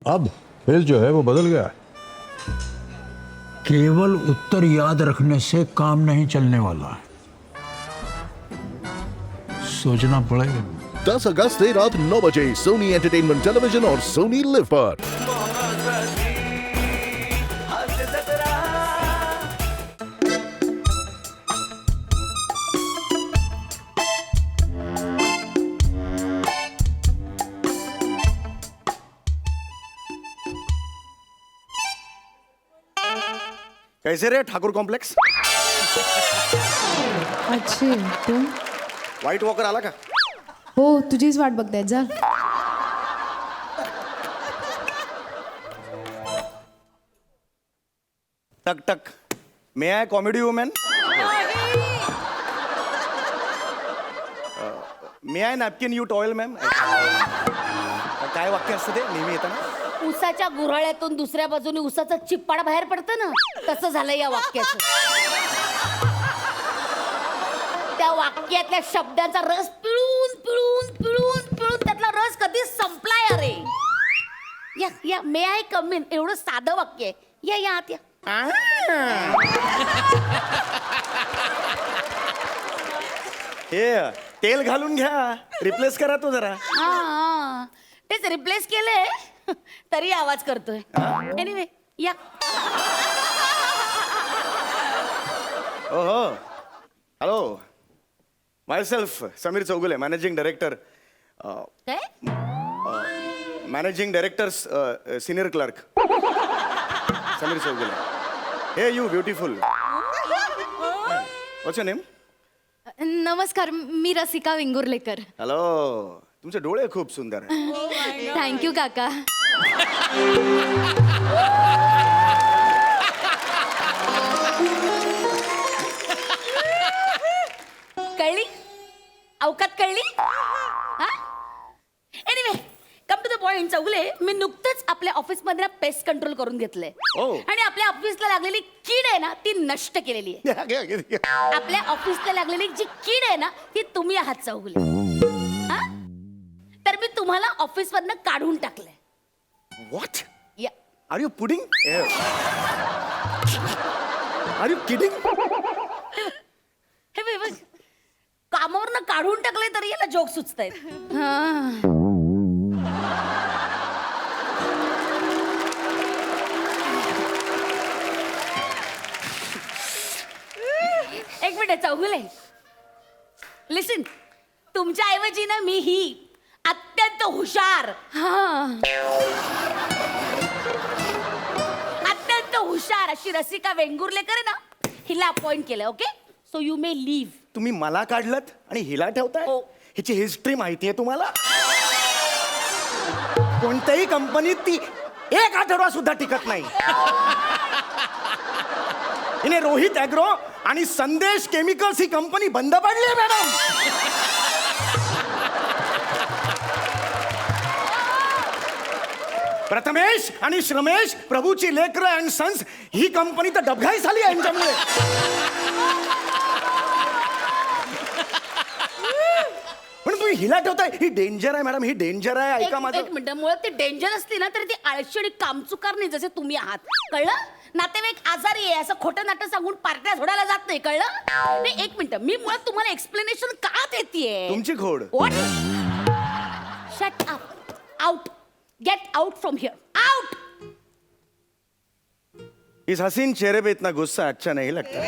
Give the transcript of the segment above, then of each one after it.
अब खेल जो है वो बदल गया है। केवल उत्तर याद रखने से काम नहीं चलने वाला, सोचना पड़ेगा। 10 अगस्त से रात 9 बजे सोनी एंटरटेनमेंट टेलीविजन और सोनी लिव पर। कैसे रे ठाकुर कॉम्प्लेक्स? अच्छे तुम? व्हाईट वॉकर आला का? हो, तुझीच वाट बघतायत. जा. टक टक. May I comedy woman? May I napkin you towel ma'am? काय वाक्य असतं ते नेहमी येतं ना? उसाच्या गुऱ्हाळ्यातून दुसऱ्या बाजूने उसाचं चिप्पाड बाहेर पडतं ना, तसं झालं या वाक्याचं. त्या वाक्यातल्या शब्दांचा रस पिळून पिळून पिळून पिळून त्यातला रस कधीच संपलाय. अरे या या मे आय कम इन एवढं साधं वाक्य आहे. या या आत या. हे तेल घालून घ्या, रिप्लेस करा तो जरा. हा तेच रिप्लेस केलंय तरी आवाज करतोय. एनिवे या. ओहो hello, myself Sameer Chougule, managing director. काय managing director senior clerk Sameer Chougule. Hey you beautiful. What's your name? नमस्कार, मी रसिका वेंगुर्लेकर. हॅलो, तुमचे डोळे खूप सुंदर आहे. थँक्यू काका. कळली? अवकात कळली? Anyway come to the point. Chougule, मी नुकतंच आपल्या ऑफिसमध्ये ना पेस्ट कंट्रोल करून घेतलंय Oh. आणि आपल्या ऑफिसला लागलेली कीड आहे ना ती नष्ट केलेली आहे. आपल्या ऑफिसला लागलेली जी कीड आहे ना ती तुम्ही आहात चौगुले. हा? तर मी तुम्हाला ऑफिस मधनं काढून टाकलंय. What? Yeah. Are you pudding? Are you kidding? हे बघ, कामावरनं काढून टाकलंय तरी याला जोक सुचतायत. एक मिनिट चौगुले, लिसन. तुमच्या ऐवजी ना मी ही अत्यंत हुशार अत्यंत हुशार अशी रसिका वेंगुर्लेकर आहे ना हिला अपॉइंट केलं. Okay, so you may leave. तुम्ही मला काढलत आणि हिला ठेवताय? हो. हिची हिस्ट्री माहितीये तुम्हाला? कोणत्याही कंपनीत ती एक आठवडा सुद्धा टिकत नाही. हिने रोहित ॲग्रो आणि संदेश केमिकल्स ही कंपनी बंद पडली आहे मॅडम. प्रथमेश आणि श्रमेश प्रभूची लेकर अँड सन्स ही कंपनी तर डबघाई झाली आहे यांच्यामुळे. पण तुम्ही हिला ठेवताय. ही डेंजर आहे मॅडम, ही डेंजर आहे. ऐका माझं. एक मिनिट, मुळात ती डेंजर असली ना तरी ती आळशी आणि कामचुकार नाही जसे तुम्ही आहात. कळलं? नातेवाईक आजारी आहे असं खोटं नाटक सांगून पार्ट्या सोडायला जात नाही. कळलं? नाही, एक मिनिट, मी मुळात तुम्हाला एक्सप्लेनेशन का देतीये? तुमची घोड. What? Shut up. Out. Get out from here. Out. इस हसीन चेहरे पे इतना गुस्सा अच्छा नहीं लगता.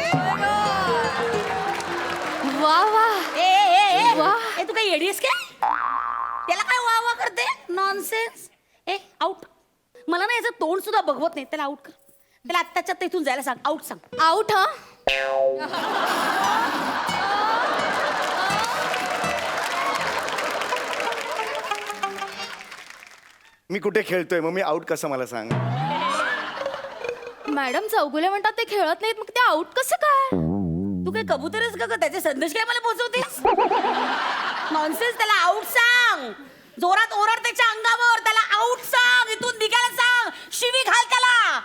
वा वा. ए तू काही येडीस काय? त्याला काय वा वा करते? नॉनसेन्स. ए आउट. मला ना याचं तोंड सुद्धा बघवत नाही. त्याला आउट कर. त्याला आत्ताच्या आत्ता इथून जायला सांग. आउट सांग. आउट. हा. मी कुठे खेळतोय मग मी आउट कसं मला सांग. मॅडम चौगुले म्हणतात ते खेळत नाहीत, मग ते आउट कसं काय? तू काय कबूतरच का ग? त्याचे संदेश काय मला पोहोचवतेस? नॉनसेन्स. त्याला आउट सांग. जोरात ओरड त्याच्या अंगावर. त्याला आउट सांग. इथून निघायला सांग. शिवी घाल त्याला.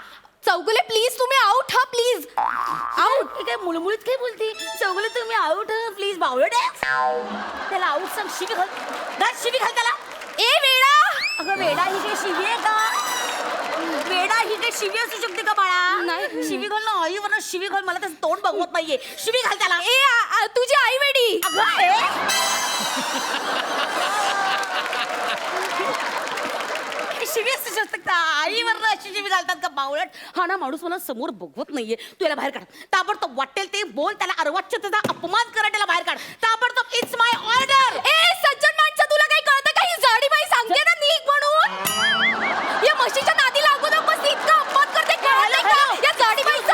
चौगुले प्लीज तुम्ही आउट. हा प्लीज आउट. काय मुळमुळीत काय बोलती? चौगुले तुम्ही आउट प्लीज. बावळट आहे. त्याला आउट सांग. शिवी घाल. शिवी घाल त्याला. ए वेळा. अगं वेडा ही काही शिवी आहे का? शिवी असू शकते का बाळा? नाही. शिवी घाल ना, आईवर शिवी घाल. मला त्याचं तोंड बघवत नाहीये. शिवी घाल त्याला. तुझी आई वेडी. अगं, ए. शिवी असू शकते का? आईवर अशी शिवी घालतात का बावळट? हा ना, माणूस मला समोर बघवत नाहीये. तू याला बाहेर काढ. ताबडतोब वाटेल ते बोल, त्याला अर्वाच्यतेचा अपमान करा, त्याला बाहेर काढ ताबडतोब. It's my order. सज्जन माणसं, तुला काही कळतं का? ही जाडी बाई सांगते ना निघ म्हणून. या म्हशीच्या नादी लागू नकोस. इतका अपमान करते, कळलं नाही का? या जाडी बाईचं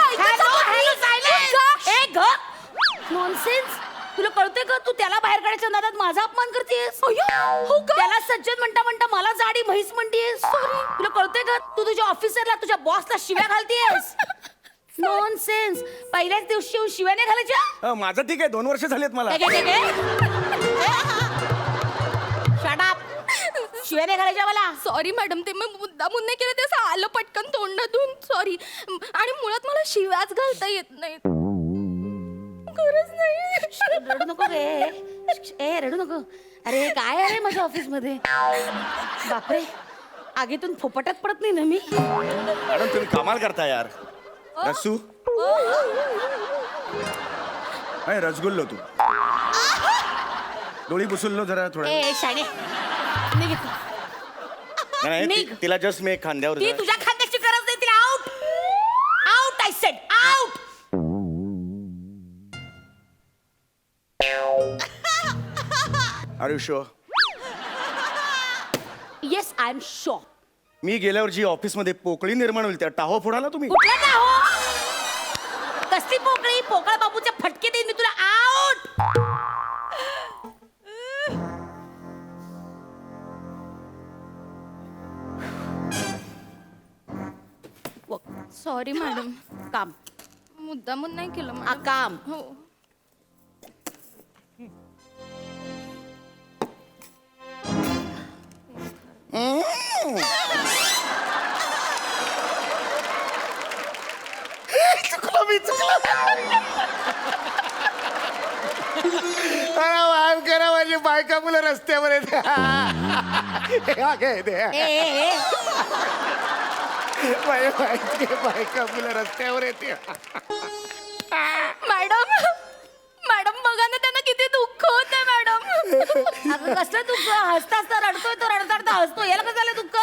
नॉनसेन्स. तुला कळतंय का? तू त्याला बाहेर काढायच्या नादात माझा अपमान करतेस. हो का? त्याला सज्जन म्हणता म्हणता मला जाडी म्हैस म्हणतेस. तुला कळतंय का? तू तुझ्या ऑफिसरला, तुझ्या बॉसला शिव्या घालतेस. नॉनसेन्स. पहिल्याच दिवशी येऊन शिव्या नाही घालायच्या. माझं ठीक आहे, 2 वर्ष झालेत मला. Shut up. शिव्या नाही घालायच्या मला. सॉरी मॅडम, ते मी मुद्दामून नाही केलं, ते असं आलं पटकन तोंडातून. सॉरी. आणि मुळात मला शिव्याच घालता येत नाहीत. गरज नाही. रडू नको रे. रडू नको. अरे काय आहे माझ्या ऑफिस मध्ये? बापरे, आगीतून फोपटत पडत नाही ना मी. मॅडम तुम्ही कमाल करता यार. रसू अरे रसगुल्लो तू डोळी पुसुल्लो जरा थोडं. ए शाणे, निघ इथून. नाही निघ. तिला जस्ट मी खांद्यावर ती तुझ्या खांद्याची गरज नाही. तिला out. Out I said. Out. Are you sure? Yes, I am sure. मी गेल्या वर्षी ऑफिसमध्ये पोकळी निर्माण होईल त्या टाहो फोडाला तुम्ही. कुठला ना हो? कसली पोकळी? पोकळ बाबूचे फटके देईन मी तुला. आउट. सॉरी मॅडम, काम. मुद्दामून नाही केलं आ, मॅडम. काम. हो. चुकलो मी चुकलो. माफ करा, माझी बायका मुलं रस्त्यावर येते. बायका मुलं रस्त्यावर येते. मॅडम, मॅडम बघा ना, त्यांना किती दुःख होते मॅडम. अगं कसलं दुःख? हसता हसता रडतोय तो, रडता रडता हसतो. याला कसं झालं दुःख?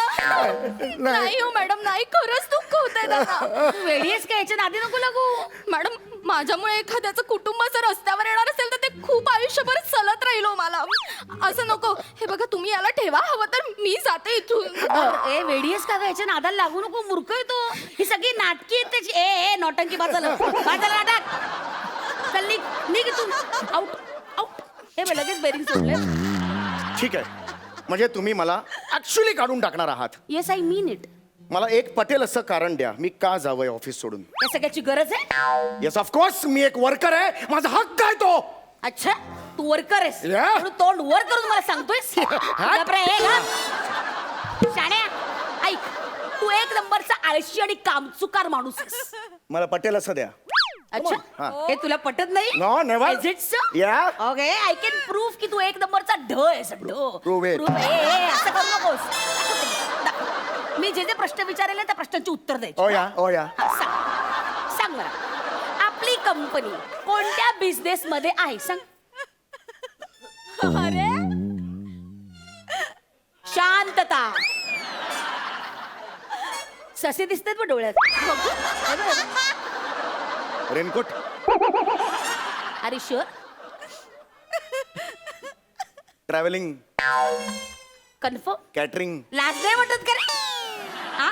नाही हो मॅडम, नाही, खरंच दुःख होतंय त्यांना. तू वेडी आहेस का? याच्या नादी नको लागू. मॅडम, माझ्यामुळे एखाद्याचं कुटुंब जर रस्त्यावर येणार असेल तर ते खूप आयुष्यभर चलत राहील हो मला. असं नको. हे बघा, तुम्ही याला ठेवा, हवं तर मी जाते इथून. ए वेडी आहेस का ग? याच्या नादाला लागू नको. मूर्ख आहे तो. ही सगळी नाटकी आहेत त्याची. ए नौटंकी बाजूला बाजूला नाटक. चल निघ, निघ इथून. आउट. आउट. हे बघ, लगेच बेरिंग सोडलं. ठीक आहे, म्हणजे तुम्ही मला ऍक्च्युली काढून टाकणार आहात. Yes, I mean it. मला एक पटेल असं कारण द्या, मी का जावंय ऑफिस सोडून. या सगळ्याची गरज आहे? येस ऑफकोर्स, मी एक वर्कर आहे, माझा हक्क आहे तो. अच्छा, तू वर्कर आहेस? Yeah. म्हणून तोंड वर करून मला सांगतोयस? बापरे, हे घाल. शाण्या, ऐक, तू एक नंबरचा आळशी आणि कामचुकार माणूस आहेस. मला पटेल असं द्या. अच्छा, हा. हे तुला पटत नाही? No, never. Is it so? Yeah. Okay, I can prove की तू एक नंबरचा ढ आहेस. ढ. Prove it. असं करू नकोस. मी जे जे प्रश्न विचारले त्या प्रश्नांची उत्तर द्यायची. ओ या, ओ या. हा, सांग मला, आपली कंपनी कोणत्या बिझनेस मध्ये आहे? सांग. अरे शांतता. ससे दिसतात मग डोळ्यात. रेनकोट. अरे शुअर? ट्रॅव्हलिंग. कन्फर्म? कॅटरिंग. लाज नाही वाटत का रे? हा,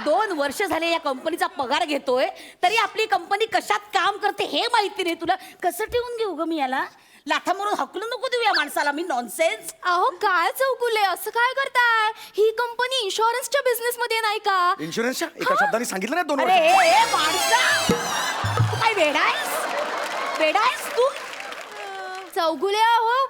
2 वर्ष झाले या कंपनीचा पगार घेतोय, तरी आपली कंपनी कशात काम करते हे माहिती नाही तुला. कसं ठेवून घेऊ ग मी याला? लाथा मारून हकलू नको देऊ या माणसाला मी. नॉनसेन्स. अहो काय चौगुले, असं काय करताय? ही कंपनी इन्शुरन्सच्या बिझनेस मध्ये नाही का? इन्शुरन्सच्या एका शब्दाने सांगितलं ना 2 अरे वर्ष. ए माणसा, तू काय वेडा आहेस? वेडा आहेस तू? चौगुले, अहो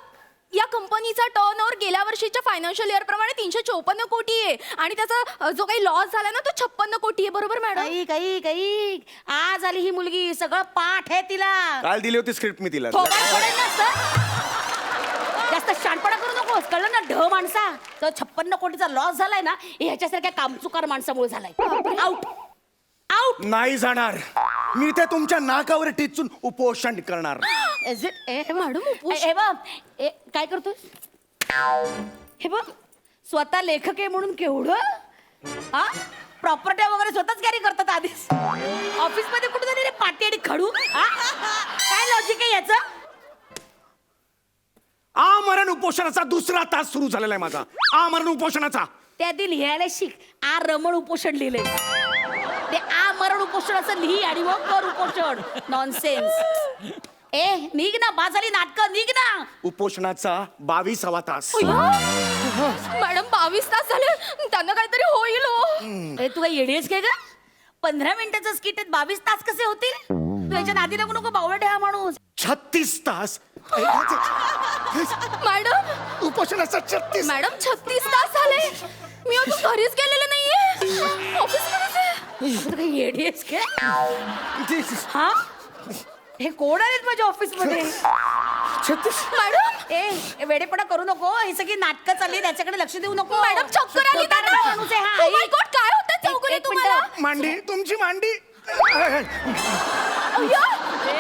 या कंपनीचा टर्नओव्हर गेल्या वर्षीच्या फायनान्शियल इयर प्रमाणे 354 कोटी आहे आणि त्याचा जो काही लॉस झाला ना तो 56 कोटी आहे. बरोबर मॅडम? काही काही काही. आज आली ही मुलगी, सगळं पाठ आहे तिला. काल दिली होती स्क्रिप्ट मी तिला. थोबाड पडेल ना सर. जास्त शानपणा करू नकोस, कळलं ना? ढ माणसा. तर 56 कोटीचा लॉस झालाय ना, हे ह्याच्यासारख्या कामचुकार माणसामुळे झालाय. आउट. आउट. नाही जाणार. मी ते तुमच्या नाकावर टिचून उपोषण करणार. Is it? मॅडम, उपोषण. हे बघ, काय करतोय? हे बघ, स्वतः लेखक आहे म्हणून केवढं हा प्रॉपर्ट्या वगैरे स्वतःच कॅरी करतात आधीच. ऑफिस मध्ये कुठे तरी पाटी आणि खडू हा? काय लॉजिक आहे याचं? आमरण उपोषणाचा दुसरा तास सुरू झालेला आहे माझा. आमरण उपोषणाचा. त्या आधी लिहायला शिक. आ रमण उपोषण लिहिलंय. ते आ मरण उपोषणाचं लिही आणि मग कर उपोषण. नॉनसेन्स. ए निघ ना, बाजारी नाटक निघ ना. उपोषणाचा 22वा तास. मॅडम 22 तास झाले, त्यांना काहीतरी होईल हो. ए तू काही येडीस काय का? 15 मिनिटाचं स्किट 22 तास कसे होतील? तू याच्या नादी लागू नको, बावळट हा माणूस. 36 तास. मॅडम, उपोषणाचा 36. मॅडम 36 तास झाले, मी अजून घरीच गेलेले नाहीये. ऑफिसमध्येच आहे. तू काही येडीस काय? हा हे कोण आलेत माझ्या ऑफिस मध्ये? 36. मॅडम, ए वेडेपणा करू नको. ही सगळी नाटकं चालली, त्याच्याकडे लक्ष देऊ नको. मॅडम चक्कर आली खोटारडा त्यांना. माणूस आहे हा. Oh my God, काय होतं चौगुले एक तुम्हाला? मिनिटं. मांडी, तुमची मांडी. अय्या,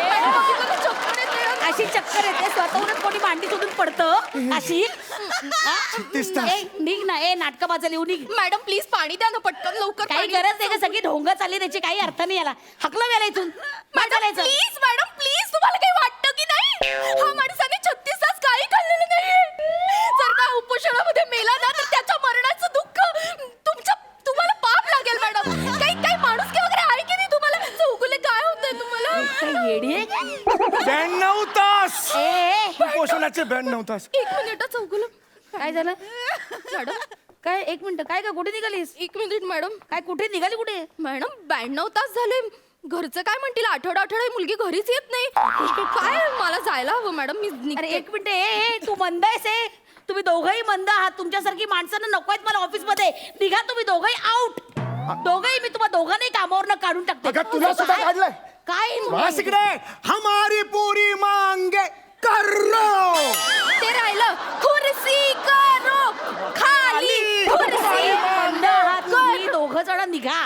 मॅडम, बघितलं का चक्कर येते? अशी चक्कर येते, स्वतःहूनच कोणी मांडी सोडून पडतं अशी. हा? 36 तास. ए, निघ ना. ए नाटक बाजा लिहू निघ. मॅडम प्लीज पाणी द्या ना पटकन, लवकर काही पाणी. गरज नाही का? सगळी ढोंग चालली, त्याची काही अर्थ नाही याला. हकलं याला इथून. मॅडम प्लीज, मॅडम प्लीज, तुम्हाला काही वाटतं की नाही? हा माणसाने 36 तास काही खाल्लेलं नाहीये. जर का उपोषणामध्ये मेला ना, तर त्याच्या मरणाचं दुःख तुम्हाला पाप लागेल मॅडम. काही काही माणूस की वगैरे आहे की नाही तुम्हाला? चौगुले काय होतंय तुम्हाला? काही येडी आहे का? 92 तास. ए, उपोषणाचे 92 तास. 1 मिनिट चौगुले. काय झालं? मॅडम काय 1 मिनिट? काय का कुठे निघालीस? 1 मिनिट मॅडम. काय कुठे निघाली? कुठे? मॅडम 92 तास झाले, घरचं काय म्हणतील? आठवडा मुलगी घरीच येत नाही. काय मला जायला हवं मॅडम, मी अरे निघते. 1 मिनिट. ए तू मंद आहेस? तुम्ही दोघंही मंद आहात. तुमच्यासारखी माणसानं नको आहेत मला ऑफिस मध्ये. निघा तुम्ही दोघंही आउट. दोघंही. मी तुम्हाला दोघांनाही कामावरनं काढून टाकते. बघा, तुला सुद्धा काय? काढलंय. काय बस इकडे. हमारी पूरी मांगे करो. ते राहिलं, खुर्सी करो खाली, खुर्सी. मंद आहात तुम्ही दोघं जण. निघा.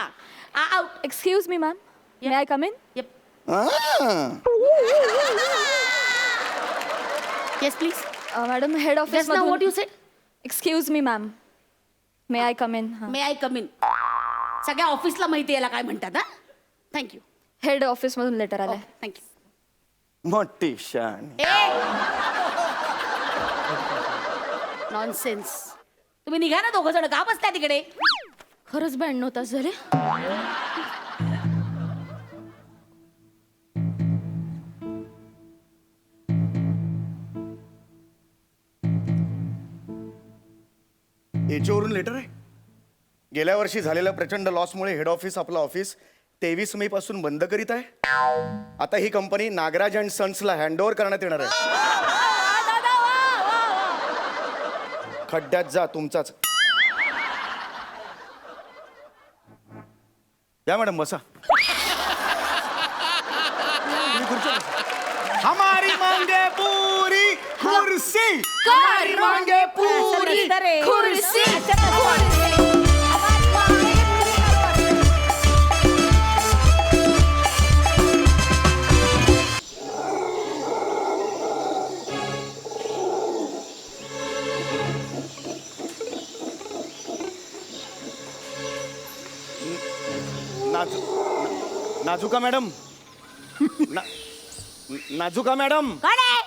Out. Excuse me, ma'am. May I come in? Yes please. Madam, head office. Just now what you sed? Excuse me, ma'am. May I come in? May I come in. सगळ्या ऑफिसला माहिती याला काय म्हणतात. हा थँक्यू. हेड ऑफिस मधून letter आलंय. Thank you. मोठी शान. नॉनसेन्स. तुम्ही निघा ना दोघं जण. का बसताय तिकडे? खरंच 92 तास झाले. याच्यावरून लेटर आहे. गेल्या वर्षी झालेल्या प्रचंड लॉसमुळे हेड ऑफिस आपलं ऑफिस 23 मे पासून बंद करीत आहे. आता ही कंपनी नागराज अँड सन्सला हँडओव्हर करण्यात येणार आहे. खड्ड्यात जा तुमचाच. या मॅडम बसा. हमारी मांगे पूरी कुर्सी. हमारी मांगे पूरी खुर्सी. नाजुका मॅडम. नाजुका मॅडम. कोण आहे?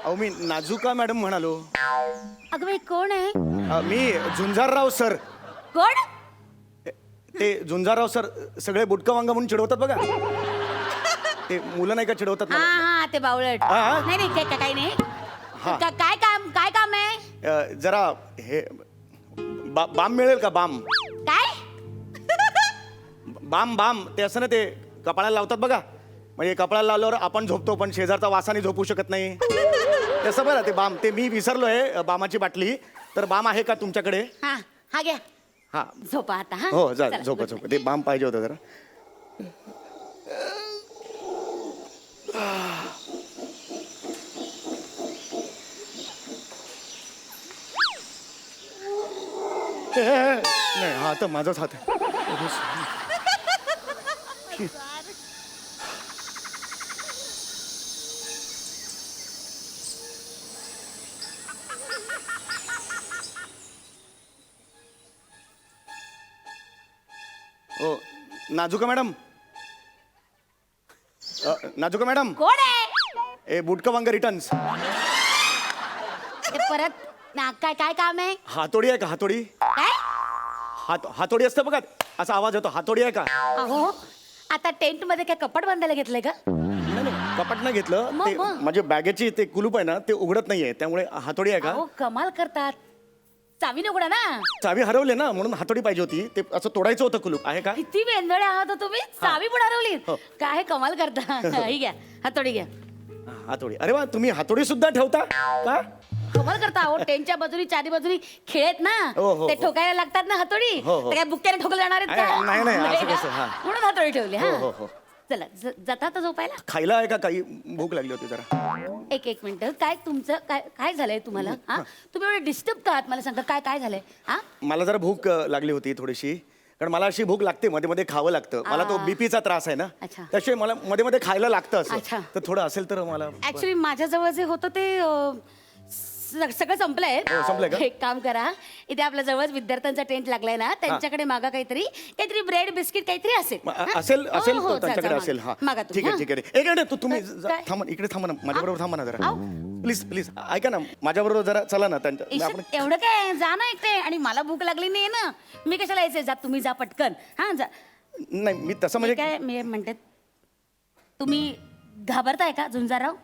अहो मी नाजुका मॅडम म्हणालो. अगं बाई कोण आहे? मी झुंजारराव सर. कोण? ते झुंजारराव सर सगळे बुटका वांगा म्हणून चिडवतात बघा. ते मुलं नाही का चिडवतात हा मला. हा ते बावळट. हा? नाही नाही काही नाही. हा. काय काम आहे? जरा हे बाम मिळेल का? बाम काय? बाम ते असं ना, ते कपाळाला लावतात बघा. म्हणजे कपाळाला लावल्यावर आपण झोपतो, पण शेजारचा वासाने झोपू शकत नाही. तसं बरं ते बाम. ते मी विसरलोय बामाची बाटली. तर बाम आहे का तुमच्याकडे? हा हा घ्या. हा झोपा आता. हा हो जा. चला, झोपा good झोपा. night. ते बाम पाहिजे होतं जरा. नाही, हा तर माझाच हात आहे. ओ नाजुका मॅडम, नाजुका मॅडम, कोण आहे ए बुटका वांग रिटर्न्स. ते परत काय काय काम आहे हातोडी आहे का? हातोडी, काय हातोडी असतं बघा, असा आवाज येतो. हातोडी आहे का? अहो आता टेंट मध्ये काय कपाट बांधायला घेतलंय का? नाही नाही, कपाट नाही घेतलं. मग, ते मग? माझ्या बॅगेची ते कुलूप आहे ना, ते उघडत नाहीये, त्यामुळे हातोडी आहे का? अहो कमाल करतात, चावी उघडा ना. चावी हरवले ना, म्हणून हातोडी पाहिजे होती. ते असं तोडायचं होतं कुलूप. आहे का? किती वेंदळे आहात हो तुम्ही, चावी पण हरवली. हो. काय कमाल करता. ही घ्या हातोडी घ्या. हातोडी. अरे वा, तुम्ही हातोडी सुद्धा ठेवता का? कमाल करता. अहो टेंटच्या बाजूनी चारी बाजूनी खेळत ना, हो, हो, ते हो. ठोकायला लागतात ना हातोडी. हो, हो. ते काय बुक्क्याने ठोकले जाणार आहेत का? नाही, नाही, असं ना? कसं, हा. म्हणून हातोडी ठेवली. हो, हो, हा हो. चला जाता तर झोपायला. खायला आहे का काही? भूक लागली होती जरा. एक मिनिट, काय तुमचं काय काय झालंय तुम्हाला? हा तुम्ही एवढे डिस्टर्ब का आहात मला सांगा, काय काय झालंय? हा मला जरा भूक लागली होती थोडीशी, कारण मला अशी भूक लागते, मध्ये मध्ये खावं लागतं. मला तो बीपीचा त्रास आहे ना, अच्छा. त्याशिवाय मला मध्ये मध्ये खायला लागतं अच्छा. असं. तर थोडं असेल तर मला. ऍक्च्युली माझ्याजवळ जे होतं ते सगळं संपलंय. हो, संपलंय का? एक काम करा, इथे आपल्या जवळच विद्यार्थ्यांचा टेंट लागलाय ना, त्यांच्याकडे मागा काहीतरी ब्रेड बिस्किट काहीतरी असेल. हा? असेल हो, असेल हो, तर त्यांच्याकडे जा, असेल. मागा. हा मागा तुम्ही, ठीक आहे हा? ठीक आहे. एक मिनिट, तुम्ही काय? थांबा, इकडे थांबा ना, माझ्याबरोबर थांबा ना जरा. आऊ. प्लीज प्लीज ऐका ना, माझ्याबरोबर जरा चला ना. त्यांच्या ईश्वर, आपण एवढं काय, जा ना एकटे. आणि मला भूक लागली नाही ना, मी कशाला यायचे? जा तुम्ही, जा पटकन. हा जा. नाही, मी तसं मी म्हणजे काय मी म्हणते, तुम्ही घाबरताय का झुंजाराव?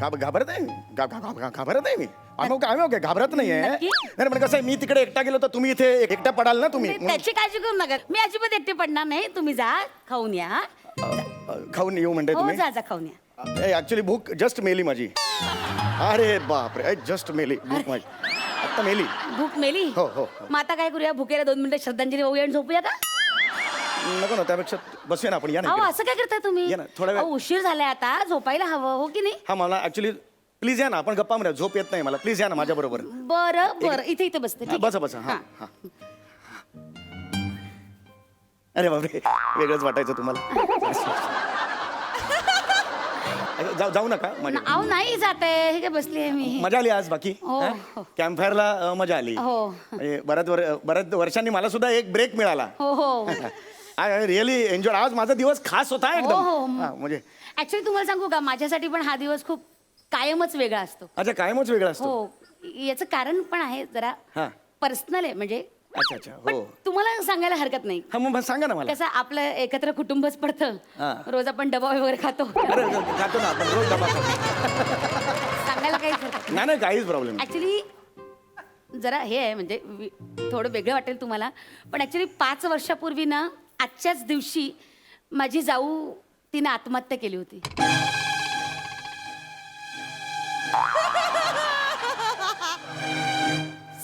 घाबरत आहे? घाबरत आहे मी? आम्ही ओके, घाबरत नाहीये. नक्की? नाही पण कसं आहे, मी तिकडे एकटा गेलो तर तुम्ही इथे एकटा पडाल ना तुम्ही. नाही, त्याची काळजी करू नका, मी अजिबात एकटे पडणार नाही. तुम्ही जा, खाऊन या. खाऊन येऊ म्हणते हो तुम्ही? जा जा, खाऊन या. ऍक्च्युली भूक जस्ट मेली माझी. अरे बापरे, जस्ट मेली भूक माझी, आता मेली. भूक मेली. हो, हो, हो. मग आता काय करूया? भुकेला 2 मिनिटं श्रद्धांजली वाहूया आणि झोपूया का? नको ना, त्यापेक्षा बसूया ना आपण. या ना अहो इकडे. असं काय करताय तुम्ही? या ना, थोडा वेळ. अहो, उशीर झालाय आता, झोपायला हवं हो की नाही? हा, मला ऍक्च्युली प्लीज या ना, आपण गप्पा मारूया. झोप येत नाही मला, प्लीज या ना माझ्या बरोबर. बरं बरं, इथे इथे बसते. ठीक आहे? बसा बसा. हा हा. अरे बापरे, वेगळंच वाटायचं तुम्हाला. जाऊ नका. अहो नाही जाते, हे काय बसली आहे मी. मजा आली आज बाकी. हो, हो. कॅम्प फायरला मजा आली. हो. म्हणजे बऱ्याच वर्षांनी मला सुद्धा एक ब्रेक मिळाला. हो हो. I really enjoy. आज माझा दिवस खास होता एकदम. हो, हो. हा, म्हणजे ऍक्च्युली तुम्हाला सांगू का, माझ्यासाठी पण हा दिवस खूप कायमच वेगळा असतो. अच्छा, कायमच वेगळा असतो. हो, याचं कारण पण आहे, जरा हा. पर्सनल आहे. म्हणजे अच्छा अच्छा. पण हो. तुम्हाला सांगायला हरकत नाही. हा, मग सांगा ना मला. कसं आपलं एकत्र कुटुंबच पडतं. हा. रोज आपण डबा वगैरे खातो. अरे खातो ना आपण रोज डबा खातो. सांगायला काही हरकत नाही नाही, काहीच प्रॉब्लेम नाही. ऍक्च्युली जरा हे आहे, म्हणजे थोडं वेगळं वाटेल तुम्हाला, पण ऍक्च्युली 5 वर्षापूर्वी ना, आजच्याच दिवशी माझी जाऊ तिने आत्महत्या केली होती.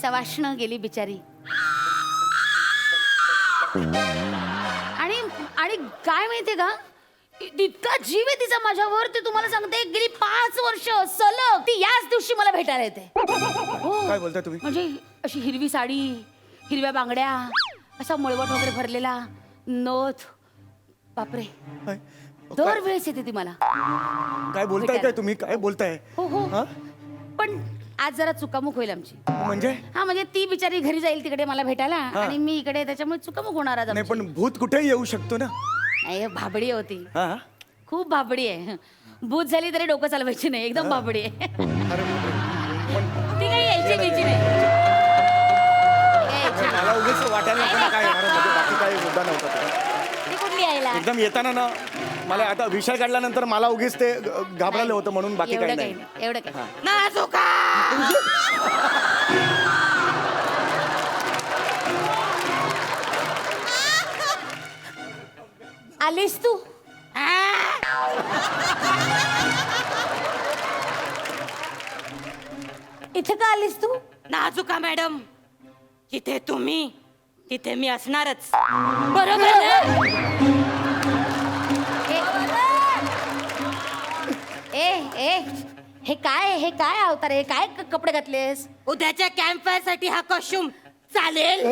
सवाष्ण गेली बिचारी. आणि आणि काय माहितीये का, इतका जीव आहे तिचा माझ्यावर, ते तुम्हाला सांगते. गेली 5 वर्ष सलग ती याच दिवशी मला भेटायला येते. हो. काय बोलताय तुम्ही? म्हणजे अशी हिरवी साडी, हिरव्या बांगड्या, असा मळवट वगैरे भरलेला नथ. बापरे, काय दरवेळेस येते ती मला. काय बोलताय? काय तुम्ही काय बोलताय? हो हो. हा? पण आज जरा चुकामुक होईल आमची. म्हणजे हा, म्हणजे ती बिचारी घरी जाईल तिकडे मला भेटायला, आणि मी इकडे, त्याच्यामुळे चुकामुक होणार आज नाही, आमची. पण भूत कुठेही येऊ शकतो ना. नाही, भाबडी होती, हा. खूप भाबडी आहे. भूत झाली तरी डोकं चालवायची नाही, एकदम भाबडी आहे. अरे बापरे. ती काही यायची बियची नाही. यायची. मला उगीच वाटायला नको ना काय येणार आहे, म्हणजे बाकी काही मुद्दा नव्हता त्याचा. ती कुठली यायला? एकदम येताना ना, मला आता विषय काढल्यानंतर मला उगीच ते घाबरले होतं, म्हणून बाकी एवढं काही काही नाही. नाही, एवढं काही हा. नाजुका. आलीस तू? इथे का आलीस तू? नाजुका मॅडम, जिथे तुम्ही तिथे मी असणारच. बरोबर ना? ए ए, हे काय अवतार आहे? काय कपडे घातलेस? उद्याच्या कॅम्प फायर साठी हा कॉस्ट्युम चालेल?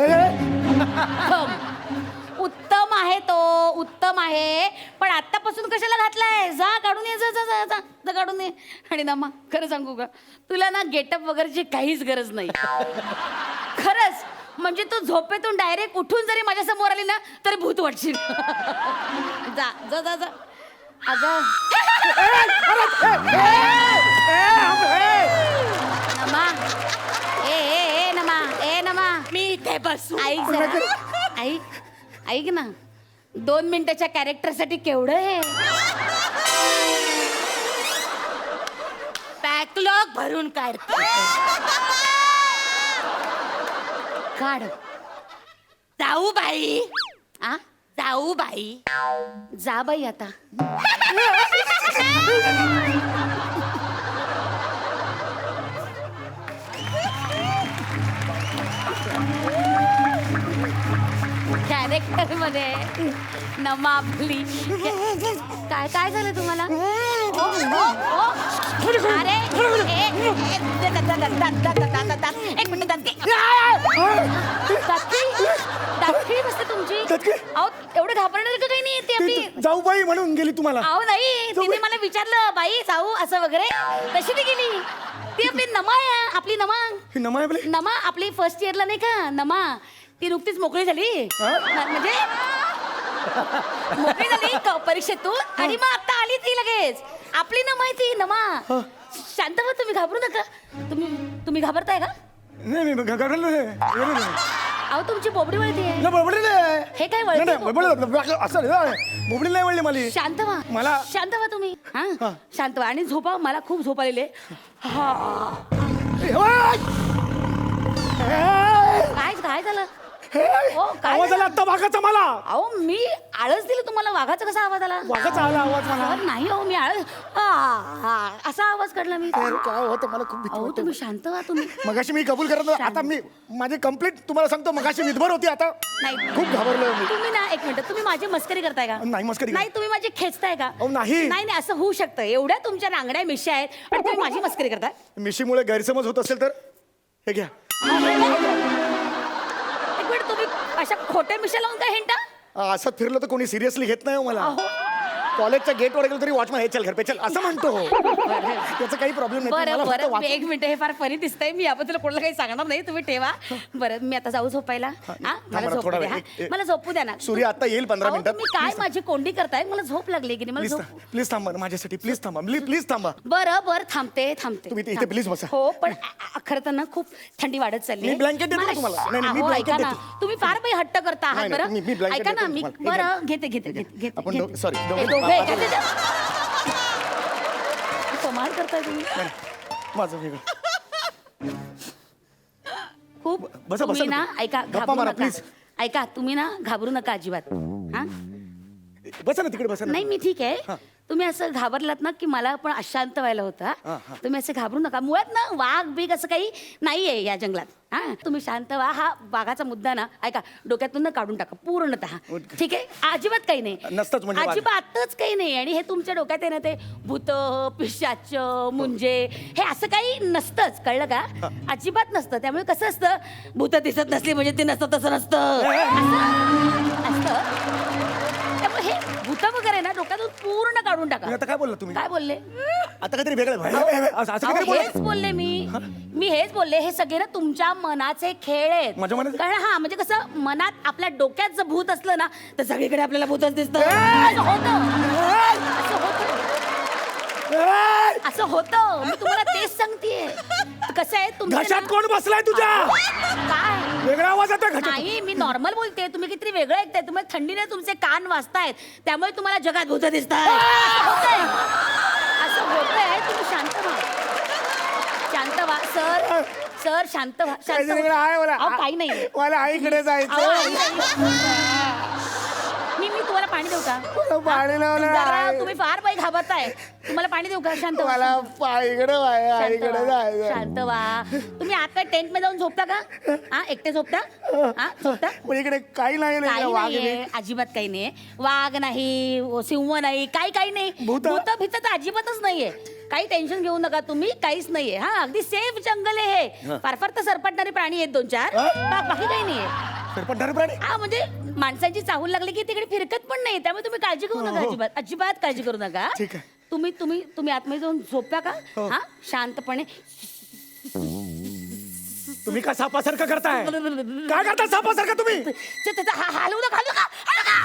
उत्तम आहे तो, उत्तम आहे, पण आतापासून कशाला घातलाय? जा काढून ये, जा जा जा जा जा काढून ये. आणि नमा खरं सांगू का, तुला ना गेटअप वगैरेची काहीच गरज नाही. खरंच म्हणजे तू झोपेतून डायरेक्ट उठून जरी माझ्या समोर आली ना तरी भूत वाटशील. जा जा जा जा. अगं नमा, ए नमा, ए नमा, मी इथे बसू. ऐक जरा, ऐक ना, 2 मिनिटाच्या कॅरेक्टरसाठी केवढं आहे. बॅकलॉग भरून काढते. काढ. जाऊ बाई, आ जाऊ बाई. जा बाई आता. कॅरेक्टर मध्ये नमा आपली. काय काय झालं तुम्हाला? ओ, ओ, ओ. अरे एक मिनिट. दाखी बसते तुमची. दातखिळी? अहो एवढं घाबरणार का काही नाही ते आपली. जाऊ बाई म्हणून गेली तुम्हाला. अहो नाही, तिने मला विचारलं बाई जाऊ असं वगैरे, तशी ती गेली. ती आपली नमा आहे, आपली नमा. ही नमा आहे आपली? नमा आपली फर्स्ट इयरला नाही का नमा, ती नुकतीच मोकळी झाली. म्हणजे मोकळी झाली परीक्षेतून आणि मग आता आली ती लगेच. आपली नमा आहे ती नमा. शांत व्हा, तुम्ही घाबरू नका. तुम्ही घाबरताय का? नाही मी घाबरलो नाही. अहो तुमची बोबडी वळती आहे. नाही, बडबडी नाही. हे काय नाही, नाही, वळती? बडबड असं नाही. बोबडी नाही वळली मला. शांत व्हा, मला- शांत व्हा तुम्ही. हा शांत व्हा आणि झोपा. मला खूप झोप आलेली आहे. काय झालं? हो, काय आवाज झालं? आला आता वाघाचा मला. अहो मी आळस दिली तुम्हाला. वाघाचा कसा आवाज आला? वाघाचा आला आवाज मला. अरे नाही हो, मी आळस असा आवाज काढला मी. अरे, काय होतं मला खूप भीती अहो वाटते. तुम्ही शांत व्हा तुम्ही. मगाशी मी कबूल करत होतो. आता मी माझी कंप्लीट तुम्हाला सांगतो, मगाशी विधभर होती, आता नाही. खूप घाबरलोय मी. तुम्ही ना एक मिनिट, तुम्ही माझी मस्करी करताय का? नाही, मस्करी नाही, तुम्ही माझी खेचताय का? अहो, नाही. नाही नाही, असं होऊ शकतं. एवढ्या तुमच्या रांगड्या मिश्या आहेत आणि तुम्ही माझी मस्करी करताय. मिशीमुळे गैरसमज होत असेल तर हे घ्या. एक मिनिट, तुम्ही अशा खोट्या मिशा लावून काय हिंटा? असं फिरलं तर कोणी सिरियसली घेत नाही हो मला. कॉलेजच्या गेटवर गेलो तरी वॉचमॅन हे चल घर पे चल असं म्हणतो. त्याचा काही प्रॉब्लेम नाही. बरं मला फक्त बरं, वाच- एक मिनिट, हे फार फनी दिसतंय. मी याबद्दल कोणाला काही सांगणार नाही, तुम्ही ठेवा. बरं मी आता जाऊ झोपायला. मला मला झोपू थोडा द्या. वेळ, हा? मला झोपू द्या ना. सूर्य आता येईल 15 अहो, मिनिटात. तुम्ही काय माझी कोंडी करताय? मला झोप लागली की नाही? मला झोप. प्लीज थांबा ना माझ्यासाठी. प्लीज थांबा. प्लीज थांबा. बरं बरं, थांबते थांबते. तुम्ही इथे please बसा. हो पण खरं तर ना खूप थंडी वाढत चालली. मी blanket देतो ना तुम्हाला. नाही, नाही, मी अहो, blanket ऐका ना, देतो. तुम्ही फार काही हट्ट करता आहात. नाही, नाही, बरं मी blanket ऐका ना, देतो मी तुम्हाला. बरं घेते आपण घेते. दोघे- sorry, दोघे- हे दोघे एकाचे- कमाल करताय तुम्ही. माझं वेगळं. खूप बसा, तुम्ही ना बसा. ऐका, गप्पा घाबरू मारा, नका. please. ऐका, तुम्ही ना घाबरू नका अजिबात. हा बसा ना तिकडे बसा ना. नाही मी ठीक आहे. तुम्ही असं घाबरलात ना की मला पण अशांत व्हायला होतं. तुम्ही असं घाबरू नका. मुळात ना वाघ बीग असं काही नाहीये या जंगलात. हा तुम्ही शांत व्हा. हा वाघाचा मुद्दा ना ऐका डोक्यातून ना काढून टाका पूर्णतः. ठीक आहे, अजिबात काही नाही. नसतंच म्हणजे वाघ. अजिबातच काही नाही. आणि हे तुमच्या डोक्यात आहे ना ते भूत पिशाच मुंजे हे असं काही नसतंच, कळलं का? अजिबात नसतं. त्यामुळे कसं असतं, भूत दिसत नसली म्हणजे ते नसतं तसं नसतं. असतं. त्यामुळे हे भूत वगैरे ना डोक्यातून पूर्ण काढून टाका. आता काय बोलला तुम्ही? काय बोलले? आता काहीतरी वेगळं असं अहो, काहीतरी बोलला. हेच बोलले मी हेच बोलले. हे सगळे ना तुमच्या मनाचे खेळ आहेत. माझ्या मनाचे? कारण हा म्हणजे कसं मनात आपल्या डोक्यात जर भूत असलं ना तर सगळीकडे आपल्याला भूतच दिसतं. असं होतं. मी तुम्हाला तेच सांगतेय. कसं आहे तुमचं घशात ना- कोण बसलाय तुझ्या? काय वेगळा आवाज येतोय घशात. नाही, मी नॉर्मल बोलते. तुम्ही किती वेगळं ऐकताय. तुम्हाला थंडीने तुमचे कान वाजतायत त्यामुळे तुम्हाला जगात भूत दिसताय. असं होतंय. तुम्ही शांत व्हा. शांत व्हा सर शांत व्हा. शांत काहीतरी व्हा. आहे मला. अहो, काही नाही. मला आईकडे अहो, जायचं. मी तुम्हाला पाणी देऊ का? पाणी लावलं जरा आहे. तुम्ही फार बाई घाबरताय. तुम्हाला पाणी देऊ का? शांत व्हा. मला आईकडे आईकडे जायचं. शांत व्हा. तुम्ही आता टेंट मध्ये जाऊन झोपता का? हा एकटे झोपता? हा झोपता? पण इकडे काही नाही ना, काही वाघ नाहीये, नाही. अजिबात काही नाही. वाघ नाही, सिंह नाही, काही नाही. भूत? भूत भीत तर अजिबातच नाहीये. काही टेन्शन घेऊ नका तुम्ही. काहीच नाहीये. हा अगदी सेफ जंगल आहे हे. फार फार तर सरपटणारे प्राणी आहेत 2-4. बाकी काही नाहीये. सरपटणारे प्राणी. हा म्हणजे माणसांची चाहूल लागली की तिकडे फिरकत पण नाही, त्यामुळे तुम्ही काळजी करू नका, अजिबात अजिबात काळजी करू नका. ठीक आहे. तुम्ही आतमध्ये जाऊन झोपता का? हा, शांतपणे. तुम्ही काय सापासारखं करताय? काय करताय सापासारखं तुम्ही? हलवू नका, हलवू नका, हलवू नका,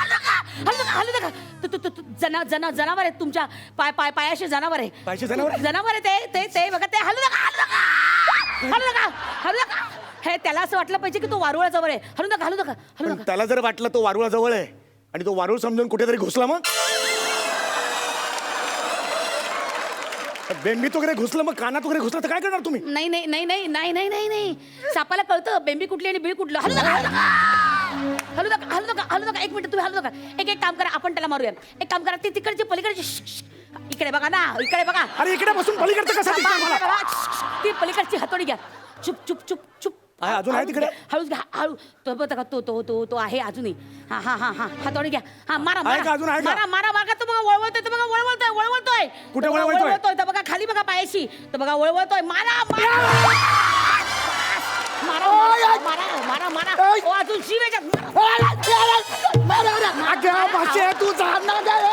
हलवू नका, हलवू नका. जनावर आहेत तुमच्या पायाशी जनावर आहे. पायाशी जनावर आहे? जनावर आहे ते बघा, ते हलवू नका, हलवू नका, हलवू नका, हलवू नका. हे त्याला असं वाटलं पाहिजे की तो वारुळाजवळ आहे. हलवू नका, हलवू नका, हलवू पण नका. त्याला जर वाटलं तो वारुळाजवळ आहे आणि तो वारुळ समजून कुठेतरी घुसला, मग बेंबीत वगैरे घुसलं, मग कानात वगैरे घुसलं तर काय करणार तुम्ही? नाही नाही नाही नाही नाही नाही नाही नाही सापाला कळतं बेंबी कुठली आणि बीळ कुठलं. हलू नका, हलू नका, हलू नका, हलू नका, हलू नका. एक मिनिट तुम्ही हलू नका. एक काम करा, आपण त्याला मारूया. एक काम करा, ती तिकडची पलीकडची इकडे बघा ना, इकडे बघा. अरे इकडे बसून पलीकडचं कसं दिसतंय मला? ती पलीकडची हातोडी घ्या. चुप चुप चुप चुप. आहे, अजून आहे तिकडे? हळूच घ्या, हळू. तो बघा, तो आहे अजूनही. हा हा हा हा हातोडी घ्या. हा, मारा आहे का? अजून आहे का? मारा मारा मारा. तो बघा वळवळतोय, तो बघा वळवळतोय. कुठे तो बघा, वळवळतोय? तो बघा खाली बघा पायाशी. तो बघा वळवळतोय. मारा मारा मारा मारा मारा मारा. ओ, अजून शिव याच्यात. अगं, भाषे, तू जा ना गं.